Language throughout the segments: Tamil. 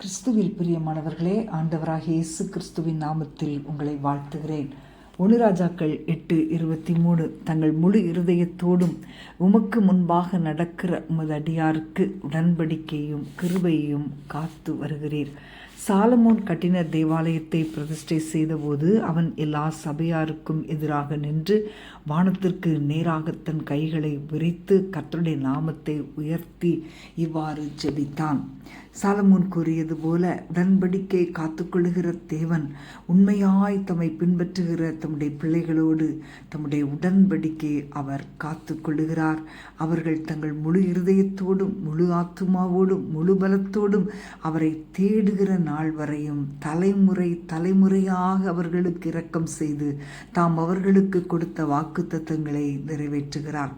கிறிஸ்துவில் பிரியமானவர்களே, ஆண்டவராகிய இயேசு கிறிஸ்துவின் நாமத்தில் உங்களை வாழ்த்துகிறேன். 1 ராஜாக்கள் 8:23. தங்கள் முழு இருதயத்தோடும் உமக்கு முன்பாக நடக்கிற உமது அடியாருக்கு உடன்படிக்கையும் கிருபையையும் காத்து வருகிறீர். சாலமோன் கட்டின தேவாலயத்தை பிரதிஷ்டை செய்தபோது அவன் எல்லா சபையாருக்கும் எதிராக நின்று வானத்திற்கு நேராக தன் கைகளை விரித்து கர்த்தருடைய நாமத்தை உயர்த்தி இவ்வாறு ஜெபித்தான். சாலமோன் கூறியது போல, உடன்படிக்கை காத்துக்கொள்ளுகிற தேவன் உண்மையாய் தம்மை பின்பற்றுகிற தம்முடைய பிள்ளைகளோடு தம்முடைய உடன்படிக்கையை அவர் காத்து கொள்ளுகிறார். அவர்கள் தங்கள் முழு இருதயத்தோடும் முழு ஆத்துமாவோடும் முழு பலத்தோடும் அவரை தேடுகிற நாள் வரையும் தலைமுறையாக அவர்களுக்கு இரக்கம் செய்து தாம் அவர்களுக்கு கொடுத்த வாக்குத்தத்தங்களை நிறைவேற்றுகிறார்.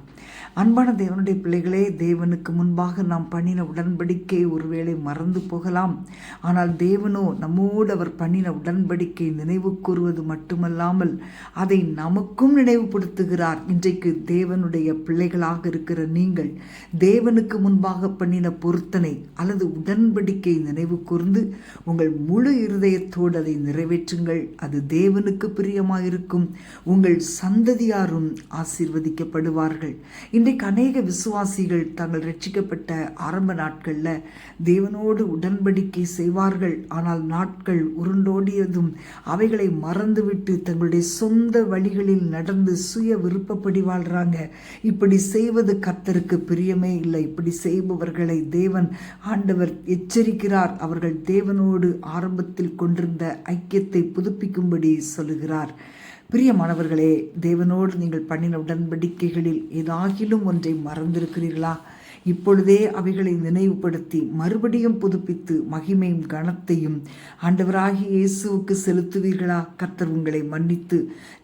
அன்பான தேவனுடைய பிள்ளைகளே, தேவனுக்கு முன்பாக நாம் பண்ணின உடன்படிக்கை ஒருவேளை மறந்து போகலாம். ஆனால் தேவனோ நம்மோடு அவர் பண்ணின உடன்படிக்கை நினைவு கூறுவது மட்டுமல்லாமல் அதை நமக்கும் நினைவுபடுத்துகிறார். இன்றைக்கு தேவனுடைய பிள்ளைகளாக இருக்கிற நீங்கள் தேவனுக்கு முன்பாக பண்ணின பொருத்தனை அல்லது உடன்படிக்கை நினைவு கூர்ந்து உங்கள் முழு இருதயத்தோடு அதை நிறைவேற்றுங்கள். அது தேவனுக்கு பிரியமாயிருக்கும். உங்கள் சந்ததியாரும் ஆசீர்வதிக்கப்படுவார்கள். இன்றைக்கு அநேக விசுவாசிகள் தாங்கள் ரட்சிக்கப்பட்ட ஆரம்ப நாட்களில் தேவனோடு உடன்படிக்கை செய்வார்கள். ஆனால் நாட்கள் உருண்டோடியதும் அவைகளை மறந்துவிட்டு தங்களுடைய சொந்த வழிகளில் நடந்து சுய விருப்பப்படி வாழ்கிறாங்க. இப்படி செய்வது கர்த்தருக்கு பிரியமே இல்லை. இப்படி செய்பவர்களை தேவன் ஆண்டவர் எச்சரிக்கிறார். அவர்கள் தேவனோடு ஆரம்பத்தில் கொண்டிருந்த ஐக்கியத்தை புதுப்பிக்கும்படி சொல்லுகிறார். பிரியமானவர்களே, தேவனோடு நீங்கள் பண்ணின உடன்படிக்கைகளில் ஏதாகிலும் ஒன்றை மறந்திருக்கிறீர்களா? இப்பொழுதே அவைகளை நினைவுபடுத்தி மறுபடியும் புதுப்பித்து மகிமையும் கனத்தையும் ஆண்டவராகிய இயேசுவுக்கு செலுத்துவீர்களா? கர்த்தர் உங்களை மன்னித்து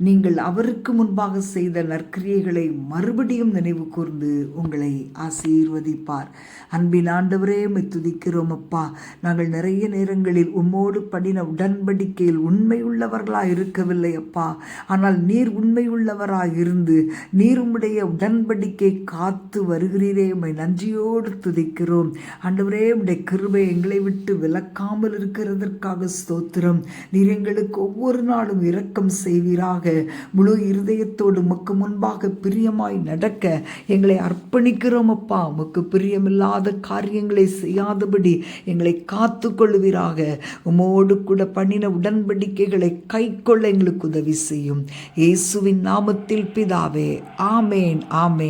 நீங்கள் அவருக்கு முன்பாக செய்த நற்கிரியைகளை மறுபடியும் நினைவு கூர்ந்து உங்களை ஆசீர்வதிப்பார். அன்பின் ஆண்டவரே, உம்மை துதிக்கிறோம் அப்பா. நாங்கள் நிறைய நேரங்களில் உம்மோடு பண்ணின உடன்படிக்கையில் உண்மை உள்ளவர்களாக இருக்கவில்லை அப்பா. ஆனால் நீர் உண்மை உள்ளவராக இருந்து நீர் உம்முடைய உடன்படிக்கை காத்து வருகிறீரே, உம்மை நன்றியோடு துதிக்கிறோம். ஆண்டவரே, உம்முடைய கிருபை எங்களை விட்டு விலக்காமல் இருக்கிறதற்காக ஸ்தோத்திரம். நீர் எங்களுக்கு ஒவ்வொரு நாளும் இரக்கம் செய்வீராக. முழு இருதயத்தோடு உமக்கு முன்பாக பிரியமாய் நடக்க எங்களை அர்ப்பணிக்கிறோம் அப்பா. உமக்கு பிரியமில்லாத காரியங்களை செய்யாதபடி எங்களை காத்து கொள்ளுவீராக. உமோடு கூட பண்ணின உடன்படிக்கைகளை கை கொள்ள எங்களுக்கு உதவி செய்யும். இயேசுவின் நாமத்தில் பிதாவே, ஆமேன், ஆமேன்.